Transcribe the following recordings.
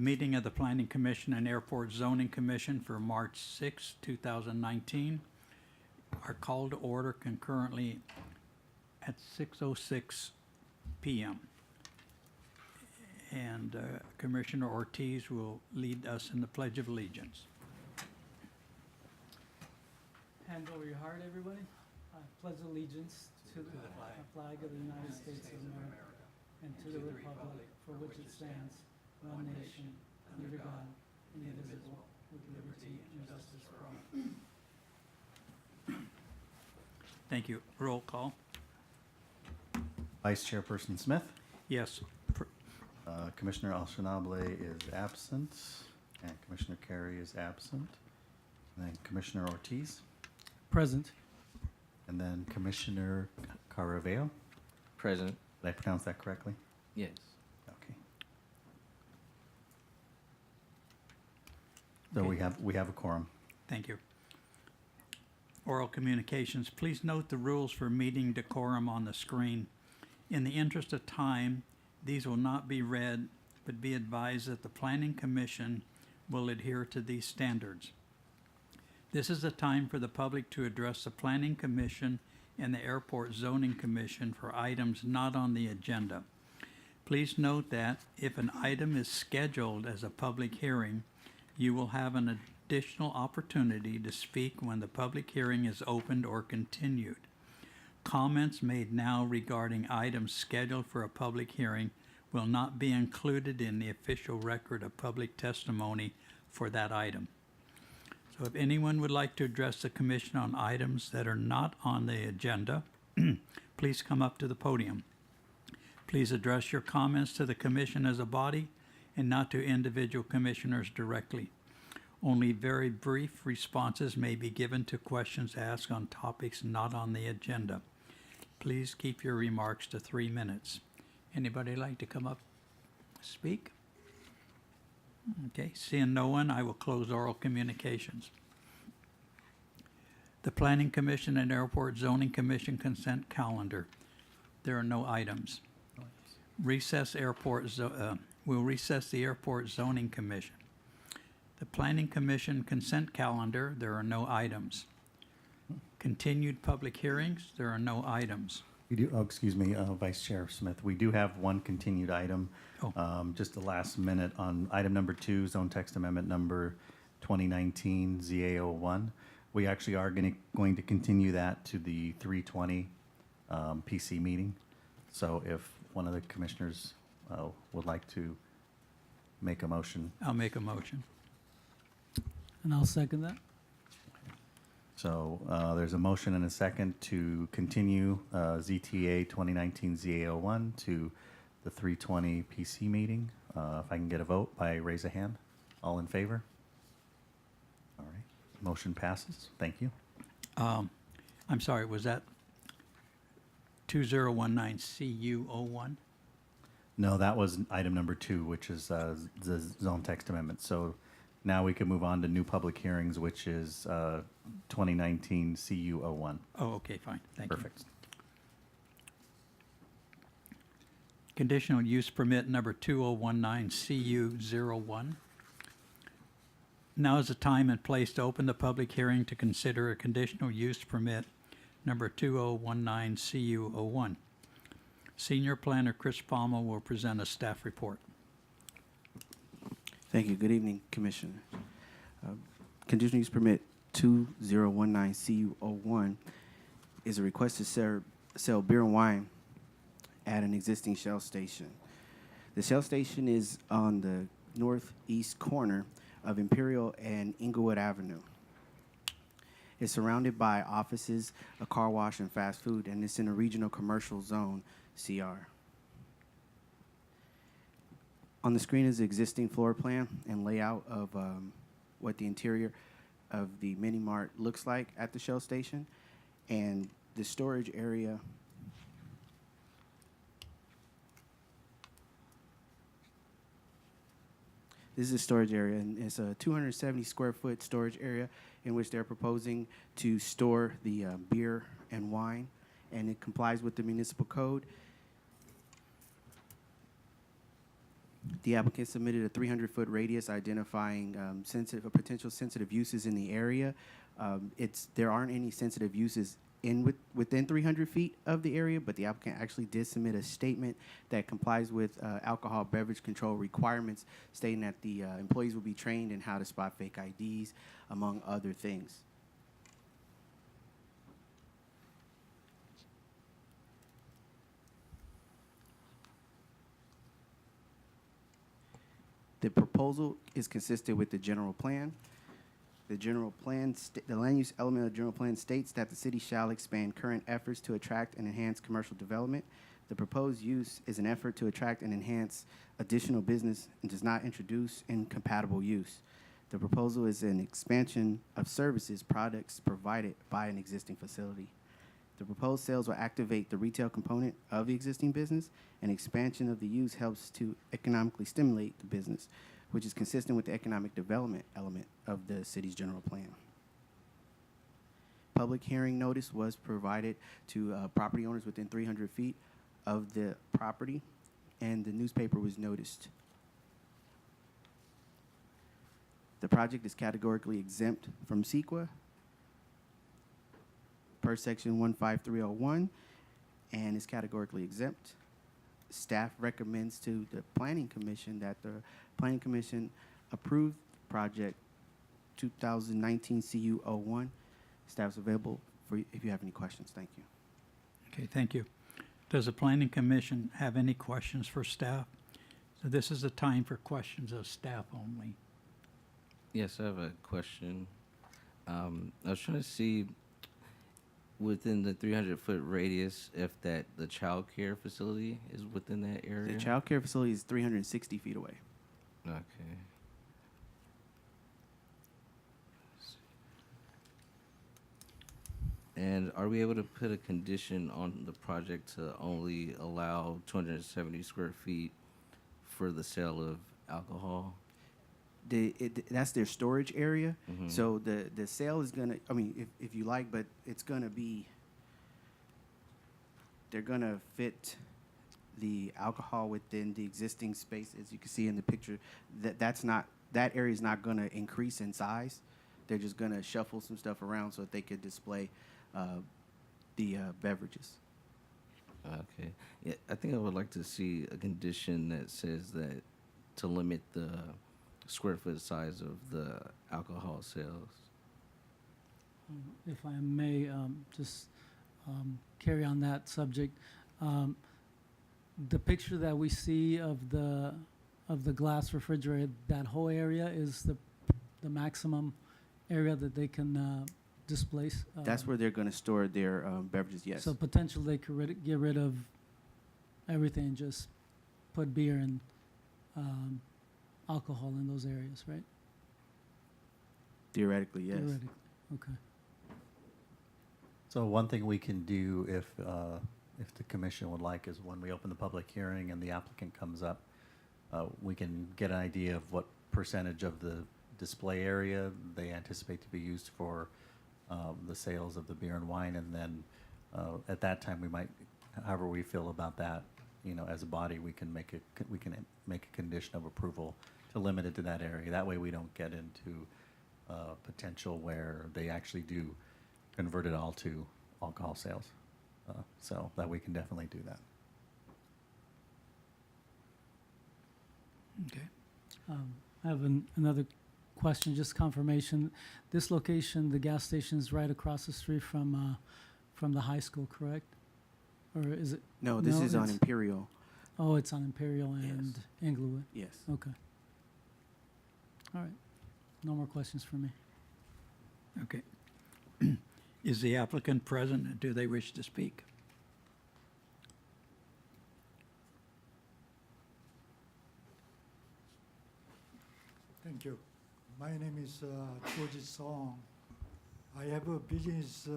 meeting of the Planning Commission and Airport Zoning Commission for March 6, 2019 are called to order concurrently at 6:06 p.m. And Commissioner Ortiz will lead us in the Pledge of Allegiance. Hand over your heart, everybody. I pledge allegiance to the flag of the United States of America and to the republic for which it stands, one nation, under God, indivisible, with liberty and justice for all. Thank you. Roll call. Vice Chairperson Smith. Yes. Commissioner Alshanable is absent, and Commissioner Carey is absent. And then Commissioner Ortiz, Present. and then Commissioner Caraveo. Present. Did I pronounce that correctly? Yes. Okay. So Okay. we have a quorum. Thank you. Oral communications. Please note the rules for meeting decorum on the screen. In the interest of time, these will not be read, but be advised that the Planning Commission will adhere to these standards. This is a time for the public to address the Planning Commission and the Airport Zoning Commission for items not on the agenda. Please note that if an item is scheduled as a public hearing, you will have an additional opportunity to speak when the public hearing is opened or continued. Comments made now regarding items scheduled for a public hearing will not be included in the official record of public testimony for that item. So if anyone would like to address the commission on items that are not on the agenda, please come up to the podium. Please address your comments to the commission as a body and not to individual commissioners directly. Only very brief responses may be given to questions asked on topics not on the agenda. Please keep your remarks to 3 minutes. Anybody like to come up, speak? Okay, seeing no one, I will close oral communications. The Planning Commission and Airport Zoning Commission consent calendar. There are no items. We'll recess the Airport Zoning Commission. The Planning Commission consent calendar, there are no items. Continued public hearings, there are no items. We do, excuse me, Vice Chair Smith, we do have one continued item. Oh. Just the last minute on item number 2, Zone Text Amendment number 2019 ZA01. We actually are going to continue that to the 3/20 PC meeting. So if one of the commissioners would like to make a motion. I'll make a motion. And I'll second that. So there's a motion and a second to continue ZTA 2019 ZA01 to the 3/20 PC meeting. If I can get a vote by raise of hand. All in favor? All right. Motion passes. Thank you. I'm sorry, was that 2019 CU01? No, that was item number 2, which is the zone text amendment. So now we can move on to new public hearings, which is 2019 CU01. Oh, okay, fine, thank you. Perfect. Conditional use permit number 2019 CU01. Now is the time and place to open the public hearing to consider a conditional use permit number 2019 CU01. Senior Planner Chris Palmer will present a staff report. Thank you. Good evening, Commissioner. Conditional use permit 2019 CU01 is a request to sell beer and wine at an existing Shell station. The Shell station is on the northeast corner of Imperial and Inglewood Avenue. It's surrounded by offices, a car wash, and fast food, and it's in a regional commercial zone, CR. On the screen is the existing floor plan and layout of what the interior of the mini mart looks like at the Shell station, and the storage area. This is a storage area, and it's a 270 square foot storage area in which they're proposing to store the beer and wine, and it complies with the municipal code. The applicant submitted a 300-foot radius identifying potential sensitive uses in the area. There aren't any sensitive uses within 300 feet of the area, but the applicant actually did submit a statement that complies with alcohol beverage control requirements, stating that the employees will be trained in how to spot fake IDs, among other things. The proposal is consistent with the general plan. The general plan, the land use element of the general plan states that the city shall expand current efforts to attract and enhance commercial development. The proposed use is an effort to attract and enhance additional business and does not introduce incompatible use. The proposal is an expansion of services, products provided by an existing facility. The proposed sales will activate the retail component of the existing business, and expansion of the use helps to economically stimulate the business, which is consistent with the economic development element of the city's general plan. Public hearing notice was provided to property owners within 300 feet of the property, and the newspaper was noticed. The project is categorically exempt from CEQA per section 15301 and is categorically exempt. Staff recommends to the Planning Commission that the Planning Commission approve project 2019 CU01. Staff's available for if you have any questions. Thank you. Okay, thank you. Does the Planning Commission have any questions for staff? So this is a time for questions of staff only. Yes, I have a question. I was trying to see within the 300-foot radius if the child care facility is within that area. The child care facility is 360 feet away. Okay. And are we able to put a condition on the project to only allow 270 square feet for the sale of alcohol? That's their storage area. Mhm. So the sale is gonna, I mean, if you like, but it's gonna be, they're gonna fit the alcohol within the existing space, as you can see in the picture. That area is not gonna increase in size. They're just gonna shuffle some stuff around so that they could display the beverages. Okay. Yeah, I think I would like to see a condition that says that to limit the square foot size of the alcohol sales. If I may, just carry on that subject. The picture that we see of the glass refrigerator, that whole area is the maximum area that they can displace. That's where they're gonna store their beverages, yes. So potentially they could get rid of everything, just put beer and alcohol in those areas, right? Theoretically, yes. Theoretically, okay. So one thing we can do if the commission would like is when we open the public hearing and the applicant comes up, we can get an idea of what percentage of the display area they anticipate to be used for the sales of the beer and wine, and then at that time we might, however we feel about that, as a body, we can make a condition of approval to limit it to that area. That way we don't get into potential where they actually do convert it all to alcohol sales. So that we can definitely do that. Okay. I have another question, just confirmation. This location, the gas station is right across the street from the high school, correct? Or is it? No, this is on it's- Imperial. Oh, it's on Imperial and Yes. Englewood. Yes. Okay. All right. No more questions for me. Okay. Is the applicant present? Do they wish to speak? Thank you. My name is George Song. I have a business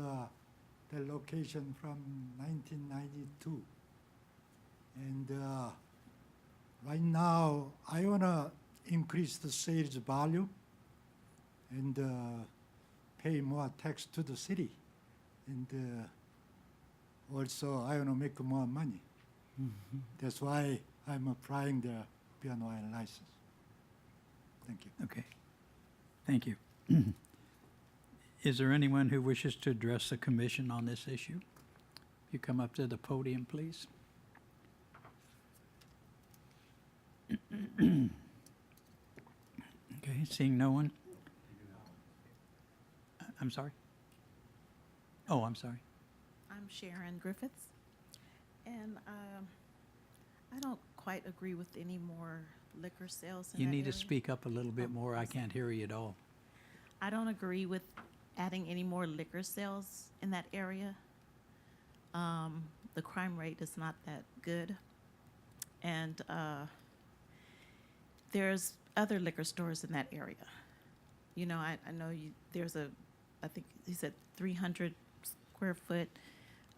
the location from 1992. And right now, I want to increase the sales volume and pay more tax to the city. And also, I want to make more money. That's why I'm applying the beer and wine license. Thank you. Okay. Thank you. Is there anyone who wishes to address the commission on this issue? You come up to the podium, please. Okay, seeing no one? I'm sorry? Oh, I'm sorry. I'm Sharon Griffiths, and I don't quite agree with any more liquor sales in You that need to area. speak up a little bit Oh, more. I I'm can't hear you at all. I don't agree with adding any more liquor sales in that area. The crime rate is not that good, and there's other liquor stores in that area. You know, I know you. There's I think he said 300 square foot.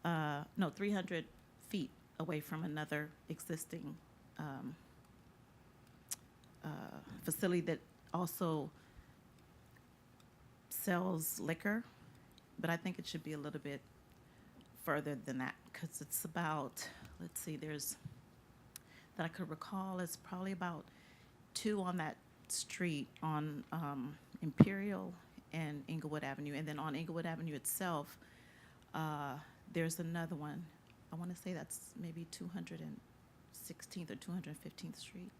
No, 300 feet away from another existing facility that also sells liquor, but I think it should be a little bit further than that because it's about, let's see, there's, that I could recall, it's probably about 2 on that street on Imperial and Inglewood Avenue. And then on Inglewood Avenue itself, there's another one. I want to say that's maybe 216th or 215th Street.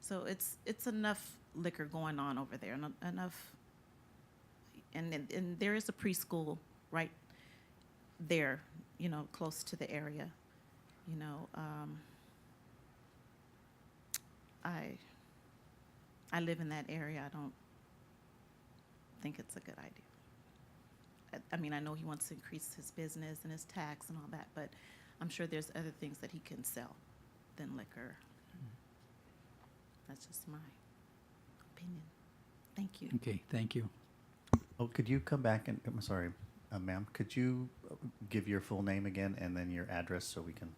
So it's enough liquor going on over there, enough. And there is a preschool right there, you know, close to the area. You know, I live in that area. I don't think it's a good idea. I mean, I know he wants to increase his business and his tax and all that, but I'm sure there's other things that he can sell than liquor. That's just my opinion. Thank you. Okay, thank you. Oh, could you come back and, I'm sorry, ma'am, could you give your full name again and then your address so we can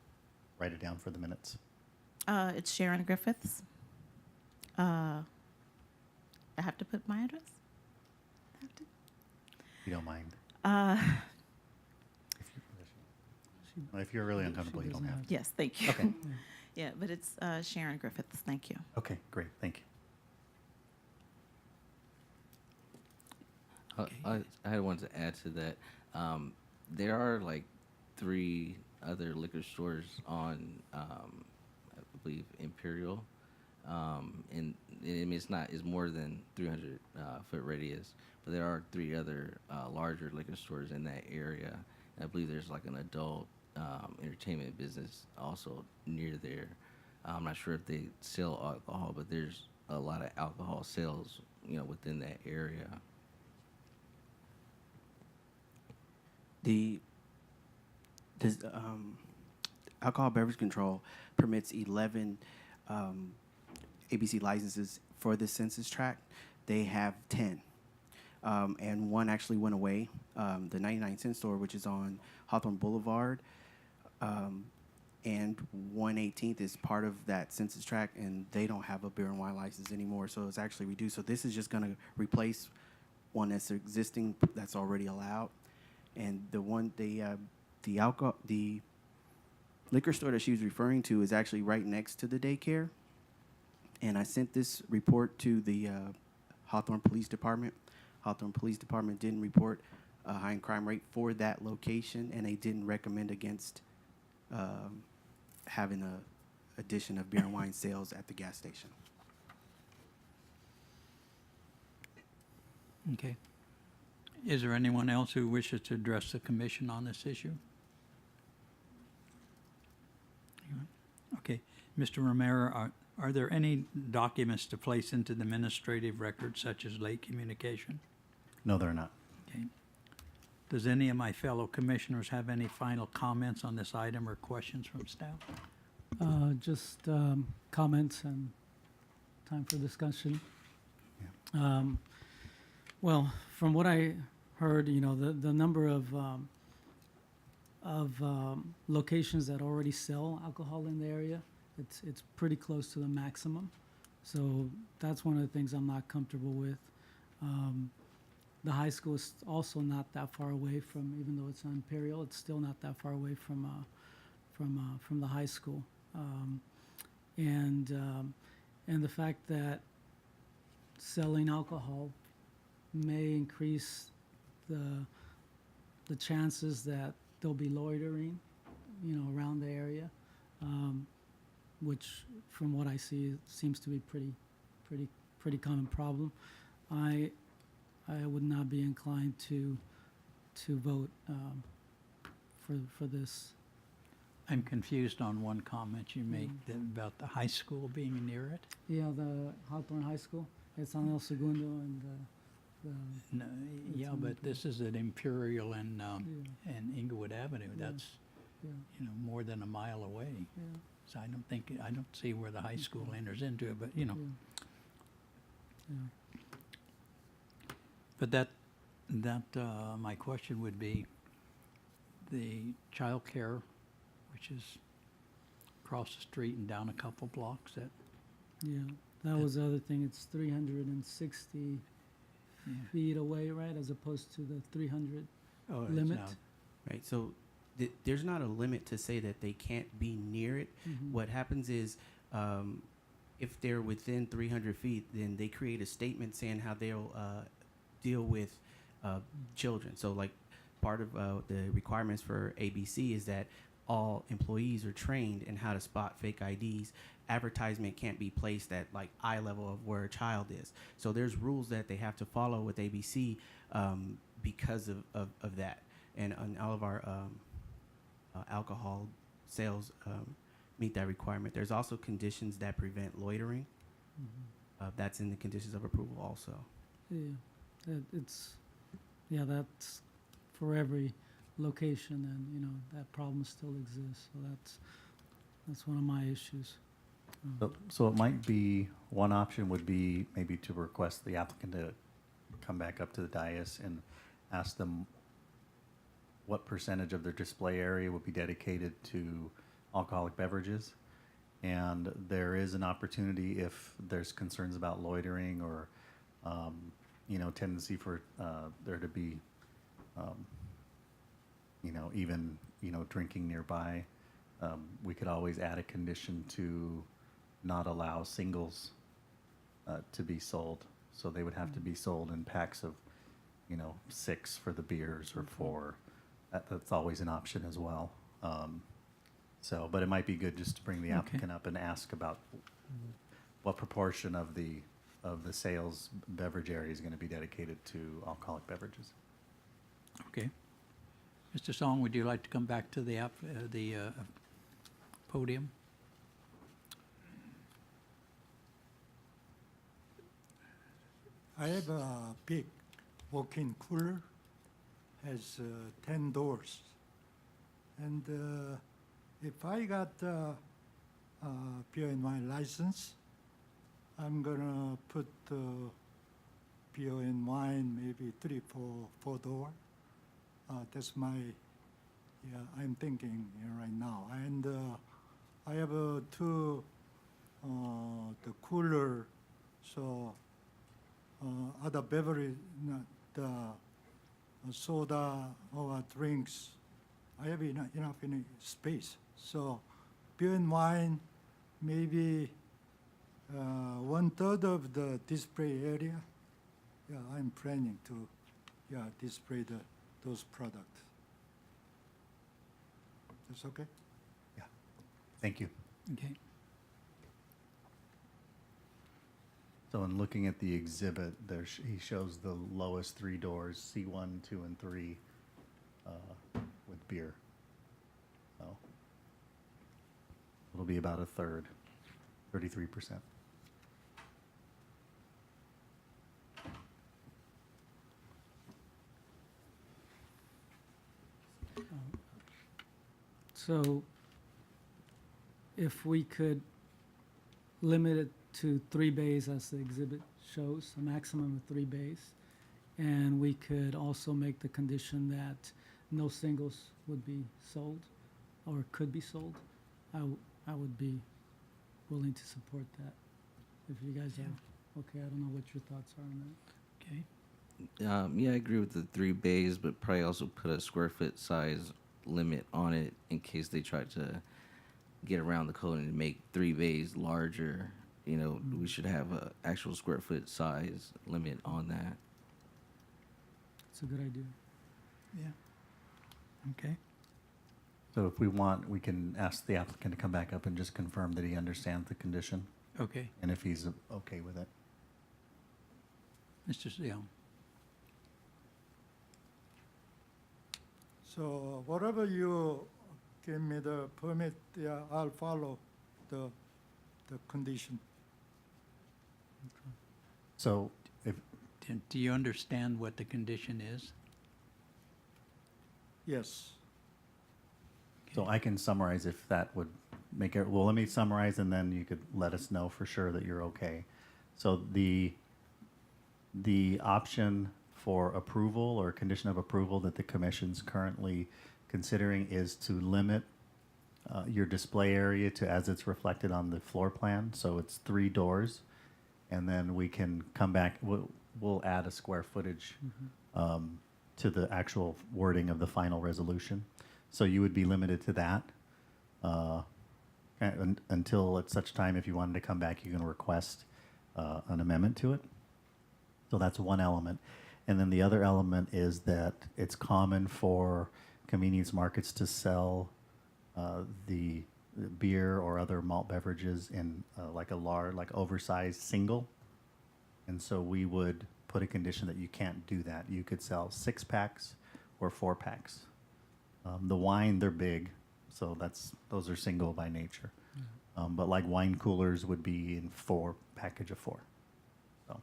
write it down for the minutes? It's Sharon Griffiths. I have to put my address? I have to? If you don't mind. If you're really uncomfortable, you don't have to. Yes, thank you. Okay. Yeah, but it's Sharon Griffiths. Thank you. Okay, great, thank you. I had one to add to that. There are like 3 other liquor stores on, I believe, Imperial. And I mean, it's more than 300 foot radius, but there are 3 other larger liquor stores in that area. And I believe there's like an adult entertainment business also near there. I'm not sure if they sell alcohol, but there's a lot of alcohol sales, you know, within that area. The alcohol beverage control permits 11 ABC licenses for the census tract. They have 10, and one actually went away. The 99-cent store, which is on Hawthorne Boulevard, and 118th is part of that census tract, and they don't have a beer and wine license anymore. So it's actually reduced. So this is just going to replace one that's existing that's already allowed. And the liquor store that she was referring to is actually right next to the daycare. And I sent this report to the Hawthorne Police Department. Hawthorne Police Department didn't report a high crime rate for that location, and they didn't recommend against having a addition of beer and wine sales at the gas station. Okay. Is there anyone else who wishes to address the commission on this issue? Okay. Mr. Romero, are there any documents to place into the administrative record, such as late communication? No, they're not. Okay. Does any of my fellow commissioners have any final comments on this item or questions from staff? Just comments and time for discussion. Yeah. Well, from what I heard, you know, the number of locations that already sell alcohol in the area, it's pretty close to the maximum. So that's one of the things I'm not comfortable with. The high school is also not that far away from, even though it's on Imperial, it's still not that far away from the high school. And and the fact that selling alcohol may increase the chances that there'll be loitering, around the area, which, from what I see, seems to be pretty common problem. I would not be inclined to vote for this. I'm confused on one comment you made about the high school being near it. Yeah, the Hawthorne High School. It's on El Segundo and No, yeah, on but the- this is at Imperial and, yeah, and Inglewood Avenue. Yeah. That's, yeah, more than a mile away. yeah, So I don't see where the high school enters into it, but, yeah. Yeah. But my question would be, the childcare, which is across the street and down a couple blocks, Yeah, that was the other thing. It's 360 yeah. feet away, right, as opposed to the 300 Oh, it's limit. not. Right, so there's not a limit to say that they can't be near it. Mhm. What happens is, if they're within 300 feet, then they create a statement saying how they'll deal with children. So, like, part of the requirements for ABC is that all employees are trained in how to spot fake IDs. Advertisement can't be placed at like eye level of where a child is. So there's rules that they have to follow with ABC because of that. And all of our alcohol sales meet that requirement. There's also conditions that prevent loitering. Mhm. That's in the conditions of approval also. Yeah, that's for every location, and that problem still exists. So that's one of my issues. So it might be, one option would be maybe to request the applicant to come back up to the dais and ask them what percentage of their display area would be dedicated to alcoholic beverages. And there is an opportunity, if there's concerns about loitering or, tendency for there to be, even, drinking nearby, we could always add a condition to not allow singles to be sold. So they would have to be sold in packs of, 6 for the beers or 4. That's always an option as well. But it might be good just to bring the Okay. applicant up and ask about what proportion of the sales beverage area is going to be dedicated to alcoholic beverages. Okay. Mr. Song, would you like to come back to the podium? I have a big walk-in cooler, has 10 doors. And if I got beer and wine license, I'm gonna put beer and wine maybe 3, 4 door. That's I'm thinking right now. And I have 2 the cooler, so other beverage, the soda or drinks, I have enough space. So beer and wine, maybe 1/3 of the display area. Yeah, I'm planning to display those products. That's okay? Thank you. Okay. So in looking at the exhibit, he shows the lowest 3 doors, C1, 2, and 3, with beer. So it'll be about a third, 33%. So if we could limit it to 3 bays as the exhibit shows, a maximum of 3 bays, and we could also make the condition that no singles would be sold or could be sold, I would be willing to support that. If you guys are okay, I don't know what your thoughts are on that. Okay. Yeah, I agree with the 3 bays, but probably also put a square foot size limit on it in case they try to get around the code and make 3 bays larger. you know, we should have a actual square foot size limit on that. It's a good idea. Yeah. Okay. So if we want, we can ask the applicant to come back up and just confirm that he understands the condition Okay. and if he's okay with it. Mr. Sion. So whatever you give me the permit, yeah, I'll follow the condition. So if, Do you understand what the condition is? Yes. so I can summarize if that would make it, well, let me summarize and then you could let us know for sure that you're okay. So the option for approval or condition of approval that the commission's currently considering is to limit your display area to as it's reflected on the floor plan. So it's 3 doors. And then we can come back, we'll add a square footage to the actual wording of the final resolution. So you would be limited to that until at such time, if you wanted to come back, you can request an amendment to it. So that's one element. And then the other element is that it's common for convenience markets to sell the beer or other malt beverages in like a large, like oversized single. And so we would put a condition that you can't do that. You could sell 6-packs or 4-packs. The wine, they're big, so those are single by nature. But like wine coolers would be in package of 4. So,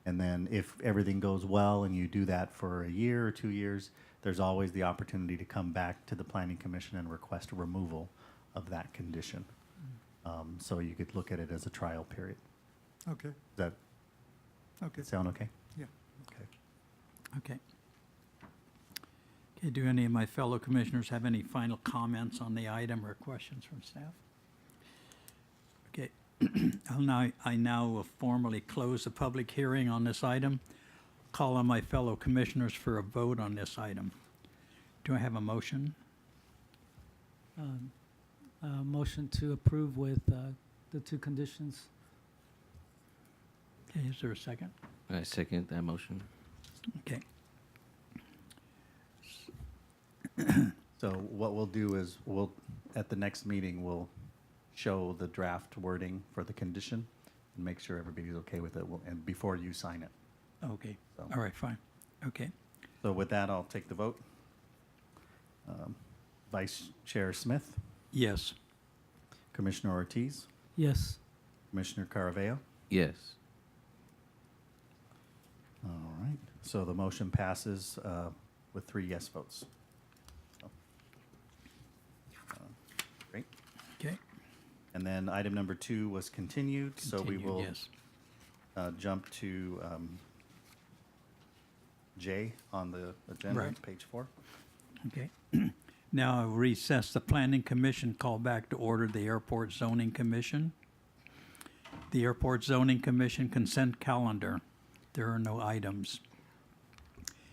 and then if everything goes well and you do that for a year or 2 years, there's always the opportunity to come back to the Planning Commission and request a removal of that condition. So you could look at it as a trial period. Okay. Does Okay. that sound okay? Yeah. Okay. Okay. Okay, do any of my fellow commissioners have any final comments on the item or questions from staff? Okay, I now will formally close the public hearing on this item. Call on my fellow commissioners for a vote on this item. Do I have a motion? Motion to approve with the 2 conditions. Okay, is there a second? I second that motion. Okay, So what we'll do is at the next meeting, we'll show the draft wording for the condition and make sure everybody's okay with it and before you sign it. okay, So- all right, fine, okay. So with that, I'll take the vote. Vice Chair Smith, Yes, Commissioner Ortiz, Yes. Commissioner Caraveo. Yes. All right, so the motion passes with 3 yes votes. So, Great. okay. And then item number 2 was continued, so we Continued, will yes. jump to J on the agenda, Right. page 4. Okay. Now I recess the Planning Commission, call back to order the Airport Zoning Commission. The Airport Zoning Commission consent calendar. There are no items.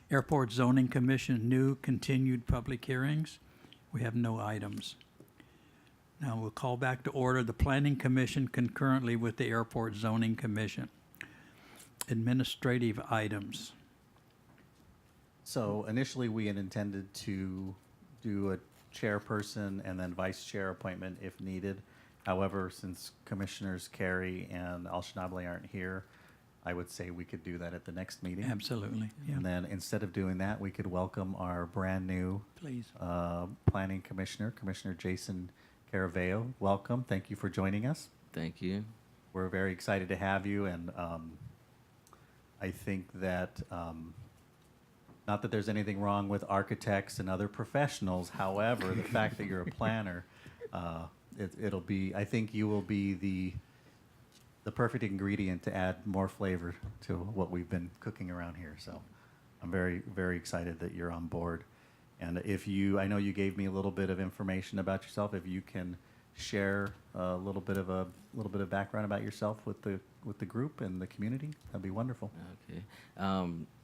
Airport Zoning Commission, new continued public hearings. We have no items. Now we'll call back to order the Planning Commission concurrently with the Airport Zoning Commission. Administrative items. So initially, we had intended to do a chairperson and then vice chair appointment if needed. However, since Commissioners Carey and Al-Shnabli aren't here, I would say we could do that at the next meeting. Absolutely, yeah, And then instead of doing that, we could welcome our brand-new please. Planning Commissioner, Commissioner Jason Caraveo. Welcome. Thank you for joining us. Thank you. We're very excited to have you, and I think that, not that there's anything wrong with architects and other professionals, however, the fact that you're a planner, it'll be, I think you will be the perfect ingredient to add more flavor to what we've been cooking around here. So I'm very, very excited that you're on board. And if you, I know you gave me a little bit of information about yourself. If you can share a little bit of background about yourself with the group and the community, that'd be wonderful. Okay.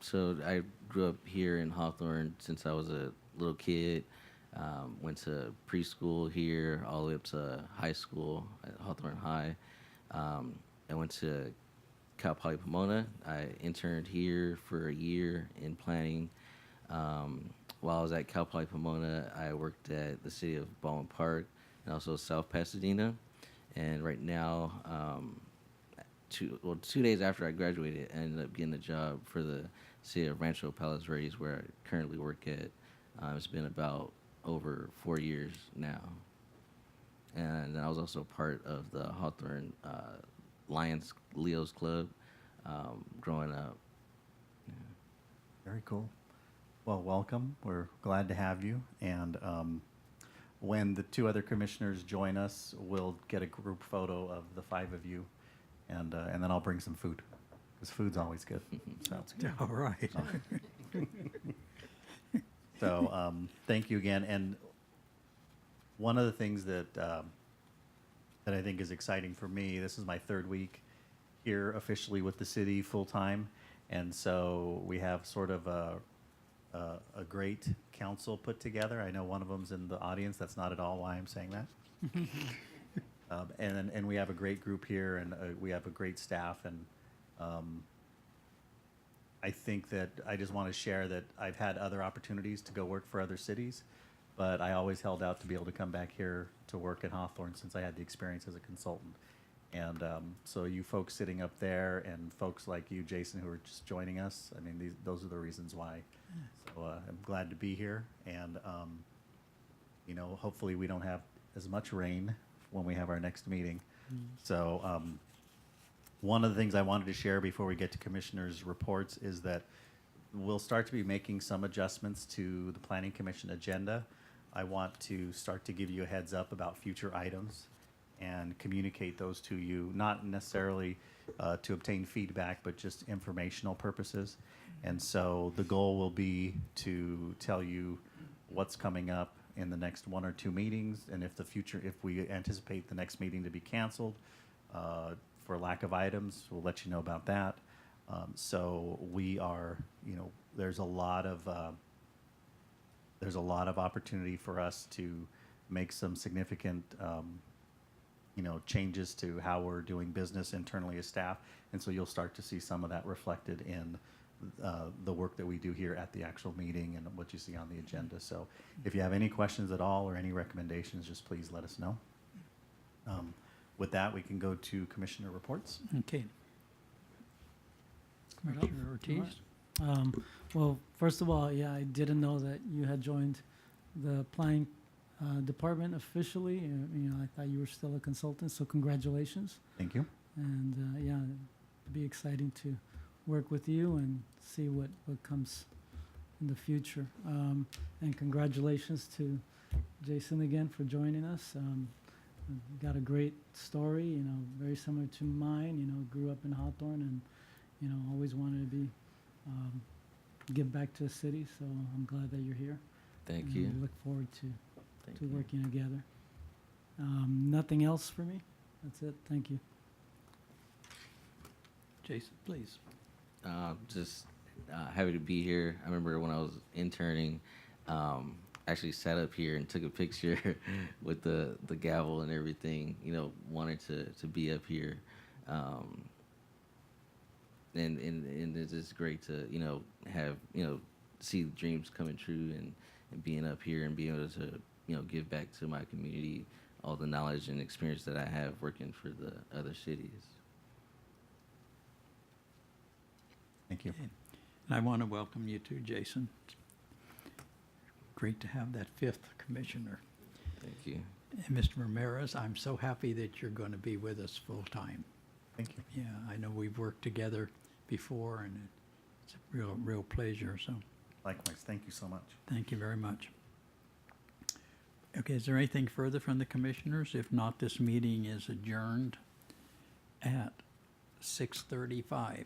So I grew up here in Hawthorne since I was a little kid. Went to preschool here all the way up to high school at Hawthorne High. I went to Cal Poly Pomona. I interned here for a year in planning. While I was at Cal Poly Pomona, I worked at the city of Baldwin Park and also South Pasadena. And right now, 2 days after I graduated, I ended up getting a job for the city of Rancho Palos Verdes, where I currently work at. It's been about over 4 years now. And I was also part of the Hawthorne Lions Leos Club growing up. Very cool. Well, welcome. We're glad to have you. And when the 2 other commissioners join us, we'll get a group photo of the 5 of you, and then I'll bring some food, because food's always good. So, All right. so thank you again. And one of the things that that I think is exciting for me, this is my 3rd week here officially with the city full time, and so we have sort of a great council put together. I know one of them's in the audience. That's not at all why I'm saying that. And we have a great group here, and we have a great staff. And I think that I just want to share that I've had other opportunities to go work for other cities, but I always held out to be able to come back here to work at Hawthorne since I had the experience as a consultant. And so you folks sitting up there and folks like you, Jason, who are just joining us, I mean, those are the reasons why. So I'm glad to be here. And, you know, hopefully we don't have as much rain when we have our next meeting. So one of the things I wanted to share before we get to commissioners' reports is that we'll start to be making some adjustments to the Planning Commission agenda. I want to start to give you a heads up about future items and communicate those to you, not necessarily to obtain feedback, but just informational purposes. And so the goal will be to tell you what's coming up in the next 1 or 2 meetings, and if we anticipate the next meeting to be canceled for lack of items, we'll let you know about that. So we are, you know, there's a lot of opportunity for us to make some significant you know, changes to how we're doing business internally as staff. And so you'll start to see some of that reflected in the work that we do here at the actual meeting and what you see on the agenda. So if you have any questions at all or any recommendations, just please let us know. With that, we can go to commissioner reports. Okay. Commissioner Ortiz? Well, first of all, yeah, I didn't know that you had joined the planning department officially. You know, I thought you were still a consultant, so congratulations. Thank you. And yeah, it'd be exciting to work with you and see what comes in the future. And congratulations to Jason again for joining us. Got a great story, you know, very similar to mine. You know, grew up in Hawthorne and, you know, always wanted to be, give back to the city. So I'm glad that you're here. Thank And you. we look forward to Thank you. working together. Nothing else for me. That's it. Thank you. Jason, please. Just happy to be here. I remember when I was interning, actually sat up here and took a picture with the gavel and everything. You know, wanted to be up here, and it's just great to have see dreams coming true and being up here and being able to give back to my community all the knowledge and experience that I have working for the other cities. Thank you. Okay. And I want to welcome you too, Jason. Great to have that 5th commissioner. Thank you. And Mr. Ramirez, I'm so happy that you're going to be with us full time. Thank you. Yeah, I know we've worked together before, and it's a real pleasure. So Likewise. Thank you so much. thank you very much. Okay, is there anything further from the commissioners? If not, this meeting is adjourned at 6:35.